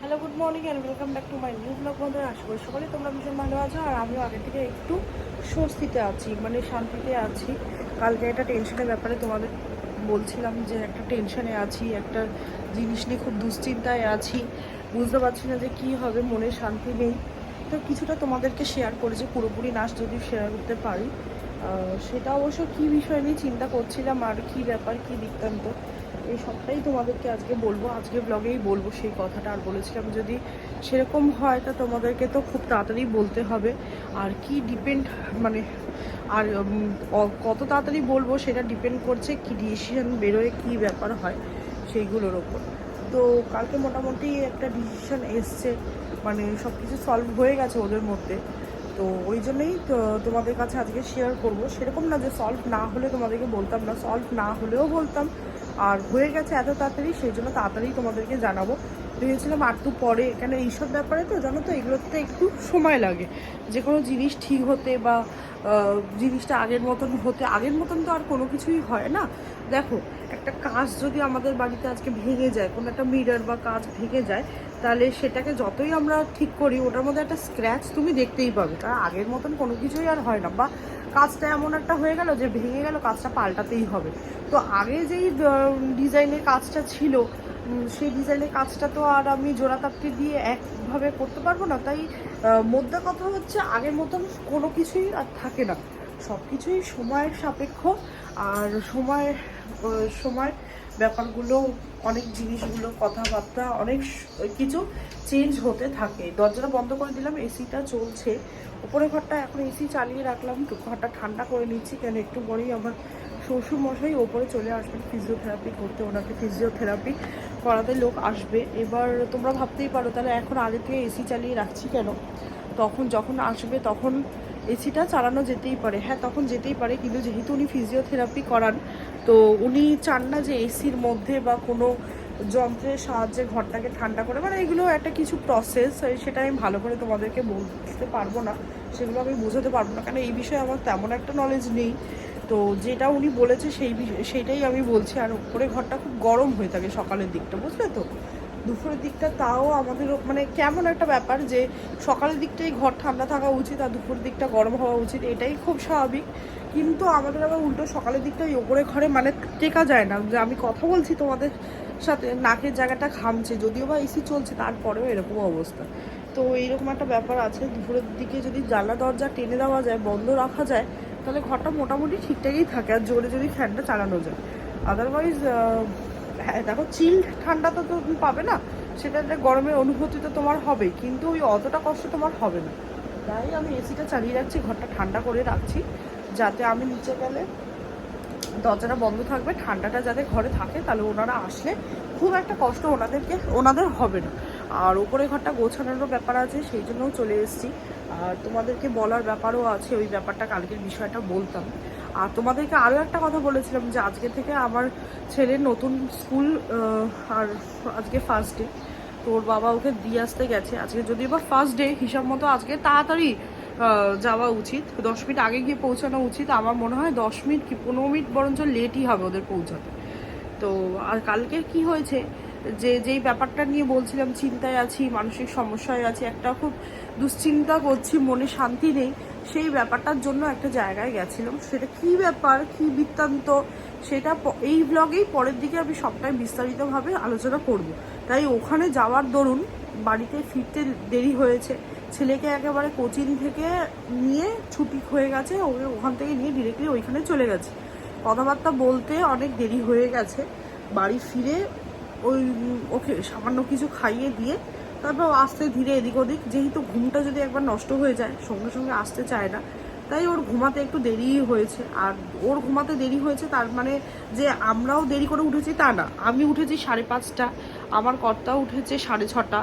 Hello, good morning and welcome back to my new blog. বন্ধুরা, আশা করি সকালে তোমরা ভীষণ ভালো আছো আর আমিও আগে থেকে একটু স্বস্তিতে আছি, মানে শান্তিতে আছি। কালকে একটা টেনশনের ব্যাপারে তোমাদের বলছিলাম যে একটা টেনশনে আছি, একটা জিনিস নিয়ে খুব দুশ্চিন্তায় আছি, বুঝতে পারছি না যে কী হবে, মনে শান্তি নেই। তো কিছুটা তোমাদেরকে শেয়ার করেছি, পুরোপুরি নাচ যদি শেয়ার করতে পারি। সেটা অবশ্য কী বিষয় নিয়ে চিন্তা করছিলাম আর কী ব্যাপার, কী বৃত্তান্ত, এই সবটাই তোমাদেরকে আজকে বলবো, আজকে ব্লগেই বলবো সেই কথাটা। আর বলেছিলাম যদি সেরকম হয় তা তোমাদেরকে তো খুব তাড়াতাড়ি বলতে হবে। আর কি ডিপেন্ড, মানে আর কত তাড়াতাড়ি বলবো সেটা ডিপেন্ড করছে কি ডিসিশন বেরোয়, কি ব্যাপার হয় সেইগুলোর ওপর। তো কালকে মোটামুটি একটা ডিসিশন এসছে, মানে সব কিছু সলভ হয়ে গেছে ওদের মধ্যে। তো ওই জন্যই তো তোমাদের কাছে আজকে শেয়ার করব। সেরকম না যে সলভ না হলে তোমাদেরকে বলতাম না, সলভ না হলেও বলতাম। আর হয়ে গেছে এত তাড়াতাড়ি, সেই জন্য তাড়াতাড়ি তোমাদেরকে জানাবো ভেবেছিলাম। আর তো পরে এখানে এইসব ব্যাপারে তো জানো তো, এগুলোতে একটু সময় লাগে যে কোনো জিনিস ঠিক হতে বা জিনিসটা আগের মতন হতে। আগের মতন তো আর কোনো কিছুই হয় না। দেখো, একটা কাজ যদি আমাদের বাড়িতে আজকে ভেঙে যায়, কোনো একটা মিরর বা কাজ ভেঙে যায়, তাহলে সেটাকে যতই আমরা ঠিক করি ওটার মধ্যে একটা স্ক্র্যাচ তুমি দেখতেই পাবে। কারণ আগের মতন কোনো কিছুই আর হয় না, বা কাজটা এমন একটা হয়ে গেল যে ভেঙে গেল, কাজটা পাল্টাতেই হবে। তো আগে যেই ডিজাইনের কাজটা ছিল, সেই ডিজাইনের কাজটা তো আর আমি জোড়াতাপটি দিয়ে একভাবে করতে পারবো না। তাই মোদ্দা কথা হচ্ছে, আগের মতন কোনো কিছুই আর থাকে না, সব কিছুই সময়ের সাপেক্ষ। আর সময় ব্যাপারগুলো, অনেক জিনিসগুলো, কথাবার্তা, অনেক কিছু চেঞ্জ হতে থাকে। দরজাটা বন্ধ করে দিলাম, এসিটা চলছে। উপরের ঘরটা এখন এসি চালিয়ে রাখলাম, ঘরটা ঠান্ডা করে নিচ্ছি, কেন একটু পরেই আমার শ্বশুরমশাই ওপরে চলে আসবেন ফিজিওথেরাপি করতে। ওনাকে ফিজিওথেরাপি করাতে লোক আসবে। এবার তোমরা ভাবতেই পারো তাহলে এখন আগে থেকে এসি চালিয়ে রাখছি কেন, তখন যখন আসবে তখন এসিটা চালানো যেতেই পারে। হ্যাঁ, তখন যেতেই পারে, কিন্তু যেহেতু উনি ফিজিওথেরাপি করান, তো উনি চান না যে এসির মধ্যে বা কোনো যন্ত্রের সাহায্যে ঘরটাকে ঠান্ডা করে, মানে এগুলো একটা কিছু প্রসেস, সেটা আমি ভালো করে তোমাদেরকে বলতে পারবো না, সেগুলো আমি বোঝাতে পারবো না, কারণ এই বিষয়ে আমার তেমন একটা নলেজ নেই। তো যেটা উনি বলেছে সেইটাই আমি বলছি। আর উপরে ঘরটা খুব গরম হয়ে থাকে সকালের দিকটা, বুঝলে তো। দুপুরের দিকটা তাও আমাদের মানে কেমন একটা ব্যাপার যে সকালের দিকটাই ঘর ঠান্ডা থাকা উচিত আর দুপুরের দিকটা গরম হওয়া উচিত, এটাই খুব স্বাভাবিক। কিন্তু আমাদের আবার উল্টো সকালের দিকটাই ওপরে ঘরে মানে টেকা যায় না। যে আমি কথা বলছি তোমাদের সাথে, নাকের জায়গাটা ঘামছে, যদিও বা এসি চলছে, তারপরেও এরকম অবস্থা। তো এইরকম একটা ব্যাপার আছে। দুপুরের দিকে যদি জানলা দরজা টেনে দেওয়া যায়, বন্ধ রাখা যায়, তাহলে ঘরটা মোটামুটি ঠিকঠাকই থাকে। আর জোরে যদি ফ্যানটা চালানো যায়, আদারওয়াইজ হ্যাঁ দেখো, চিল ঠান্ডা তো তুমি পাবে না, সেটা গরমের অনুভূতি তো তোমার হবেই, কিন্তু ওই অতটা কষ্ট তোমার হবে না। তাই আমি এসিটা চালিয়ে রাখছি, ঘরটা ঠান্ডা করে রাখছি, যাতে আমি নিচে গেলে দরজাটা বন্ধ থাকবে, ঠান্ডাটা যাতে ঘরে থাকে, তাহলে ওনারা আসলে খুব একটা কষ্ট ওনাদের হবে না। আর ওপরে ঘরটা গোছানোরও ব্যাপার আছে, সেই জন্যও চলে এসেছি। আর তোমাদেরকে বলার ব্যাপারও আছে, ওই ব্যাপারটা কালকের বিষয়টা বলতাম। আর তোমাদেরকে আরও একটা কথা বলেছিলাম যে আজকে থেকে আমার ছেলের নতুন স্কুল, আর আজকে ফার্স্ট ডে। তো ওর বাবা ওকে দিয়ে আসতে গেছে আজকে, যদিও বা ফার্স্ট ডে হিসাব মতো আজকে তাড়াতাড়ি যাওয়া উচিত, 10 মিনিট আগে গিয়ে পৌঁছানো উচিত। আমার মনে হয় 10 মিনিট কি 15 মিনিট বরঞ্চ লেটই হবে ওদের পৌঁছাতে। তো আর কালকে কি হয়েছে, যেই ব্যাপারটা নিয়ে বলছিলাম চিন্তায় আছি, মানসিক সমস্যায় আছি, একটা খুব দুশ্চিন্তা করছি, মনে শান্তি নেই, সেই ব্যাপারটার জন্য একটা জায়গায় গেছিলাম। সেটা কি ব্যাপার, কি বৃত্তান্ত, সেটা এই ব্লগেই পরের দিকে আমি সবটাই বিস্তারিতভাবে আলোচনা করব। তাই ওখানে যাওয়ার দরুন বাড়িতে ফিরতে দেরি হয়েছে। ছেলেকে একেবারে কোচিং থেকে নিয়ে ছুটি হয়ে গেছে, ওকে ওখান থেকে নিয়ে ডিরেক্টলি ওইখানে চলে গেছে। কথাবার্তা বলতে অনেক দেরি হয়ে গেছে। বাড়ি ফিরে ওই ওকে সামান্য কিছু খাইয়ে দিয়ে তারপর আস্তে ধীরে এদিক ওদিক, যেহেতু ঘুমটা যদি একবার নষ্ট হয়ে যায় সঙ্গে সঙ্গে আসতে চায় না, তাই ওর ঘুমাতে একটু দেরি হয়েছে। আর ওর ঘুমাতে দেরি হয়েছে তার মানে যে আমরাও দেরি করে উঠেছি তা না। আমি উঠেছি 5:30, আমার কর্তাও উঠেছে 6:30,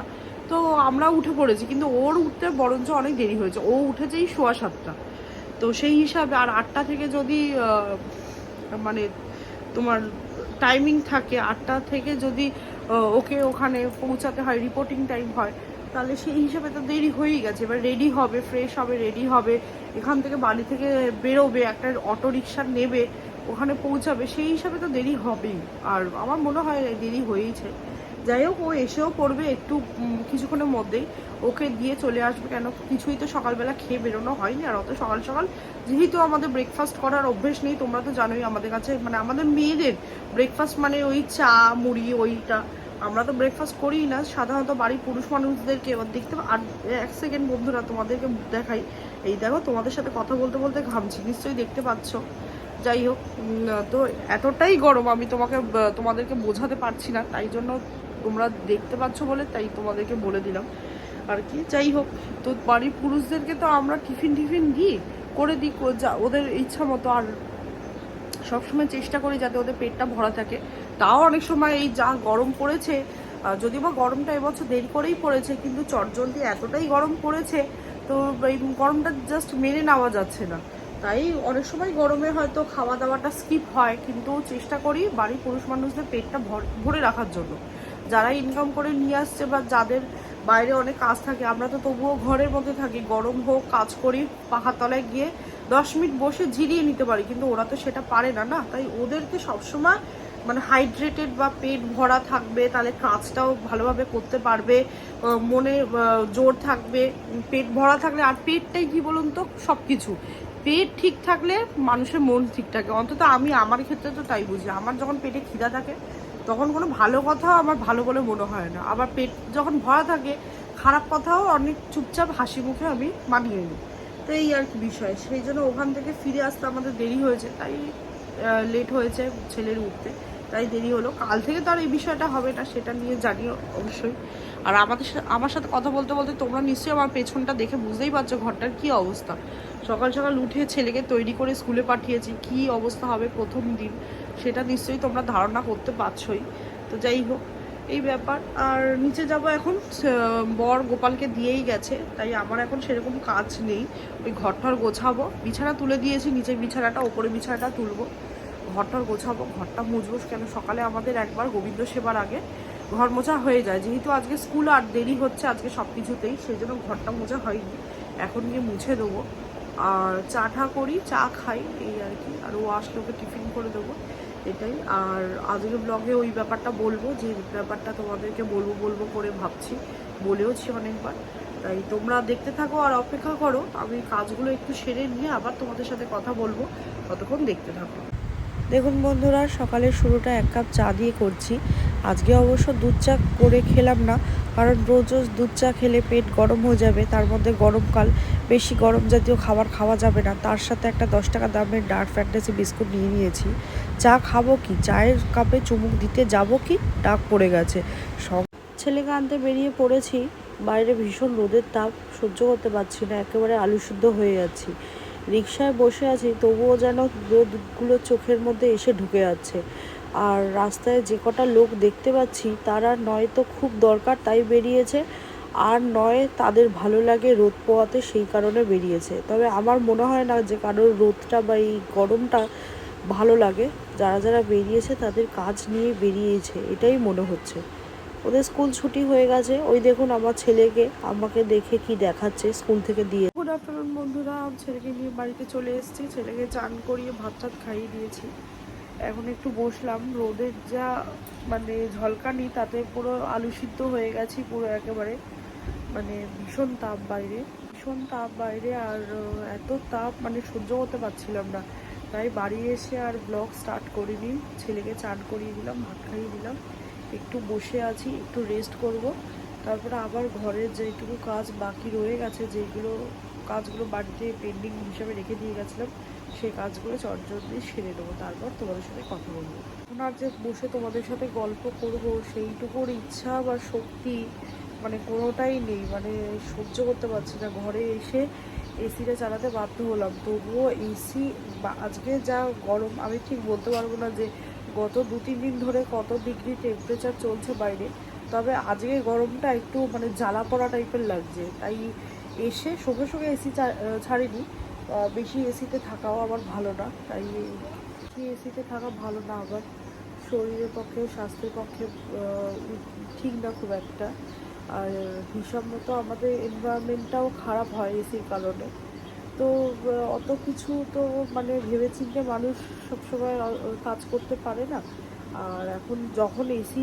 তো আমরা উঠে পড়েছি, কিন্তু ওর উঠতে বরঞ্চ অনেক দেরি হয়েছে, ও উঠেছেই 7:15। তো সেই হিসাবে আর 8টা থেকে যদি মানে তোমার টাইমিং থাকে, 8টা থেকে যদি ওকে ওখানে পৌঁছাতে হয়, রিপোর্টিং টাইম হয়, তাহলে সেই হিসাবে তো দেরি হয়েই গেছে। এবার রেডি হবে, ফ্রেশ হবে, রেডি হবে, এখান থেকে বাড়ি থেকে বেরোবে, একটা অটো রিক্সা নেবে, ওখানে পৌঁছাবে, সেই হিসাবে তো দেরি হবেই। আর আমার মনে হয় দেরি হয়েইছে। যাই হোক, ও এসেও পড়বে একটু কিছুক্ষণের মধ্যেই, ওকে দিয়ে চলে আসবে। কেন, কিছুই তো সকালবেলা খেয়ে বেরোনো হয়নি। আর অত সকাল সকাল যেহেতু আমাদের ব্রেকফাস্ট করার অভ্যেস নেই, তোমরা তো জানোই আমাদের কাছে, মানে আমাদের মেয়েদের ব্রেকফাস্ট মানে ওই চা মুড়ি ওইটা, আমরা তো ব্রেকফাস্ট করি না সাধারণত বাড়ির পুরুষ মানুষদেরকে। এবার দেখতে, আর এক সেকেন্ড বন্ধুরা তোমাদেরকে দেখাই, এই দেখো তোমাদের সাথে কথা বলতে বলতে ঘামছি, নিশ্চয়ই দেখতে পাচ্ছ। যাই হোক, তো এতটাই গরম আমি তোমাদেরকে বোঝাতে পারছি না, তাই জন্য তোমরা দেখতে পাচ্ছ বলে তাই তোমাদেরকে বলে দিলাম আর কি। যাই হোক, তো বাড়ির পুরুষদেরকে তো আমরা টিফিন দিই, করে দিই ওদের ইচ্ছা মতো। আর সবসময় চেষ্টা করি যাতে ওদের পেটটা ভরা থাকে। তাও অনেক সময় এই যা গরম পড়েছে, যদিও বা গরমটা এবছর দেরি করেই পড়েছে, কিন্তু চটজলদি এতটাই গরম পড়েছে, তো এই গরমটা জাস্ট মেনে নেওয়া যাচ্ছে না। তাই অনেক সময় গরমে হয়তো খাওয়া দাওয়াটা স্কিপ হয়, কিন্তু চেষ্টা করি বাড়ির পুরুষ মানুষদের পেটটা ভরে রাখার জন্য। যারা ইনকাম করে নিয়ে আসছে বা যাদের বাইরে অনেক কাজ থাকে, আমরা তো তবুও ঘরের মধ্যে থাকি, গরম হোক কাজ করি, পাখার তলায় গিয়ে 10 মিনিট বসে জিরিয়ে নিতে পারি, কিন্তু ওরা তো সেটা পারে না। না, তাই ওদেরকে সবসময় মানে হাইড্রেটেড বা পেট ভরা থাকবে, তাহলে কাজটাও ভালোভাবে করতে পারবে, মনে জোর থাকবে। পেট ভরা থাকলে, আর পেটটাই কি বলুন তো সব কিছু, পেট ঠিক থাকলে মানুষের মন ঠিক থাকে। অন্তত আমি আমার ক্ষেত্রে তো তাই বুঝি। আমার যখন পেটে খিদা থাকে তখন কোনো ভালো কথাও আমার ভালো বলে মনে হয় না, আবার পেট যখন ভরা থাকে খারাপ কথাও অনেক চুপচাপ হাসি মুখে আমি মানিয়ে নিই। তো এই আর কি বিষয়, সেই জন্য ওখান থেকে ফিরে আসতে আমাদের দেরি হয়েছে, তাই লেট হয়েছে ছেলের উঠতে, তাই দেরি হলো। কাল থেকে তো আর এই বিষয়টা হবে না, সেটা নিয়ে জানিও অবশ্যই। আর আমার সাথে কথা বলতে বলতে তোমরা নিশ্চয়ই আমার পেছনটা দেখে বুঝতেই পারছো ঘরটার কি অবস্থা। সকাল সকাল উঠে ছেলেকে তৈরি করে স্কুলে পাঠিয়েছি, কি অবস্থা হবে প্রথম দিন সেটা নিশ্চয়ই তোমরা ধারণা করতে পারছোই। তো যাই হোক, এই ব্যাপার। আর নিচে যাব এখন, বর গোপালকে দিয়েই গেছে, তাই আমার এখন সেরকম কাজ নেই। ওই ঘরটার গোছাবো, বিছানা তুলে দিয়েছি, নিচে বিছানাটা ওপরে বিছানাটা তুলবো, ঘরটার গোছাবো, ঘরটা মুছবো। কেন, সকালে আমাদের একবার গোবিন্দ সেবার আগে ঘর মোছা হয়ে যায়, যেহেতু আজকে স্কুল আর দেরি হচ্ছে আজকে সব কিছুতেই, সেই জন্য ঘরটা মোছা হয়নি, এখন গিয়ে মুছে দেবো। আর চা করি, চা খাই, এই আর কি। আর ও আসলে ওকে টিফিন করে দেবো, এটাই। আর আজকে ব্লগে ওই ব্যাপারটা বলবো, যে ব্যাপারটা তোমাদেরকে বলবো করে ভাবছি, বলেওছি অনেকবার। তাই তোমরা দেখতে থাকো আর অপেক্ষা করো, আমি কাজগুলো একটু সেরে নিয়ে আবার তোমাদের সাথে কথা বলবো, ততক্ষণ দেখতে থাকো। দেখুন বন্ধুরা, সকালের শুরুটা 1 কাপ চা দিয়ে করছি। আজকে অবশ্য দুধ চা করে খেলাম না, কারণ রোজ রোজ দুধ চা খেলে পেট গরম হয়ে যাবে, তার মধ্যে গরমকাল, বেশি গরম জাতীয় খাবার খাওয়া যাবে না। তার সাথে একটা 10 টাকা দামের ডার্ক ফ্যান্টাসি বিস্কুট নিয়ে নিয়েছি। চা খাবো কি, চায়ের কাপে চুমুক দিতে যাব কি, ডাক পড়ে গেছে। সব ছেলেকে আনতে বেরিয়ে পড়েছি, বাইরে ভীষণ রোদের তাপ, সহ্য করতে পারছি না, একেবারে আলুসুদ্ধ হয়ে যাচ্ছি। রিকশায় বসে আছি, তবুও যেন রোদগুলো চোখের মধ্যে এসে ঢুকে যাচ্ছে। আর রাস্তায় যে কটা লোক দেখতে পাচ্ছি, তারা নয়তো খুব দরকার তাই বেরিয়েছে, আর নয় তাদের ভালো লাগে রোদ পোয়াতে, সেই কারণে বেরিয়েছে। তবে আমার মনে হয় না যে কারোর রোদটা বা এই গরমটা ভালো লাগে। যারা যারা বেরিয়েছে তাদের কাজ নিয়ে বেরিয়েছে, এটাই মনে হচ্ছে। ওদের স্কুল ছুটি হয়ে গেছে, ওই দেখুন আমার ছেলেকে আমাকে দেখে কি দেখাচ্ছে স্কুল থেকে দিয়ে। গুড আফটারনুন বন্ধুরা, ছেলেকে নিয়ে বাড়িতে চলে এসেছি, ছেলেকে চান করিয়ে ভাত টাত খাইয়ে দিয়েছি। এখন একটু বসলাম, রোদের যা মানে ঝলকানি, তাতে পুরো আলু সিদ্ধ হয়ে গেছি পুরো একেবারে, মানে ভীষণ তাপ বাইরে, ভীষণ তাপ বাইরে। আর এত তাপ মানে সহ্য করতে পারছিলাম না, তাই বাড়ি এসে আর ব্লগ স্টার্ট করিনি। ছেলেকে চান করিয়ে দিলাম, ভাত খাইয়ে দিলাম, একটু বসে আছি, একটু রেস্ট করব। তারপরে আবার ঘরের যেটুকু কাজ বাকি রয়ে গেছে, যেগুলো কাজগুলো বাড়িতে পেন্ডিং হিসাবে রেখে দিয়ে গেছিলাম, সেই কাজগুলো চটজলদি সেরে নেবো, তারপর তোমাদের সাথে কথা বলবো। এখন আর যে বসে তোমাদের সাথে গল্প করব সেইটুকুর ইচ্ছা বা শক্তি মানে কোনোটাই নেই, মানে সহ্য করতে পারছি না। ঘরে এসে এসিটা চালাতে বাধ্য হলাম, তবুও এসি আজকে যা গরম, আমি ঠিক বলতে পারবো না যে গত 2-3 দিন ধরে কত ডিগ্রি টেম্পারেচার চলছে বাইরে, তবে আজকে গরমটা একটু মানে জ্বালা পড়া টাইপের লাগছে। তাই এসে সঙ্গে সঙ্গে এসি ছাড়িনি, বেশি এসিতে থাকাও আবার ভালো না, তাই এসিতে থাকা ভালো না, আবার শরীরের পক্ষে স্বাস্থ্যের পক্ষে ঠিক না খুব একটা। আর হিসাব মতো আমাদের এনভায়রনমেন্টটাও খারাপ হয় এসির কারণে। তো অত কিছু তো মানে ভেবেচিন্তে মানুষ সবসময় কাজ করতে পারে না। আর এখন যখন এসি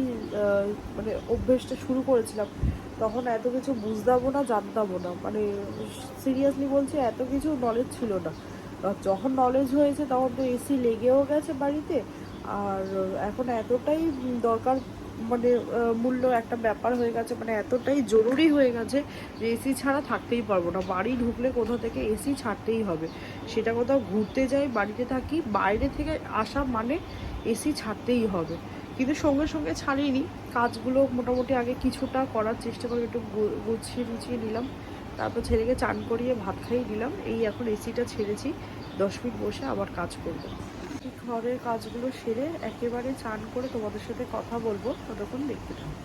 মানে অভ্যেসটা শুরু করেছিলাম তখন এত কিছু বুঝতামও না, জানতামও না, মানে সিরিয়াসলি বলছি এত কিছু নলেজ ছিল না। যখন নলেজ হয়েছে তখন তো এসি লেগেও গেছে বাড়িতে। আর এখন এতটাই দরকার, মানে মূল্য একটা ব্যাপার হয়ে গেছে, মানে এতটাই জরুরি হয়ে গেছে যে এসি ছাড়া থাকতেই পারবো না। বাড়ি ঢুকলে কোথাও থেকে এসি ছাড়তেই হবে। সেটা কোথাও ঘুরতে যাই, বাড়িতে থাকি, বাইরে থেকে আসা মানে এসি ছাড়তেই হবে। কিন্তু সঙ্গে সঙ্গে ছাড়িনি, কাজগুলো মোটামুটি আগে কিছুটা করার চেষ্টা করে একটু গুছিয়ে গুছিয়ে নিলাম। তারপর ছেলেকে চান করিয়ে ভাত খাইয়ে দিলাম। এই এখন এসিটা ছেড়েছি, 10 মিনিট বসে আবার কাজ করবো। ঘরের কাজগুলো সেরে একেবারে চান করে তোমাদের সাথে কথা বলবো, ততক্ষণ দেখতে থাকো।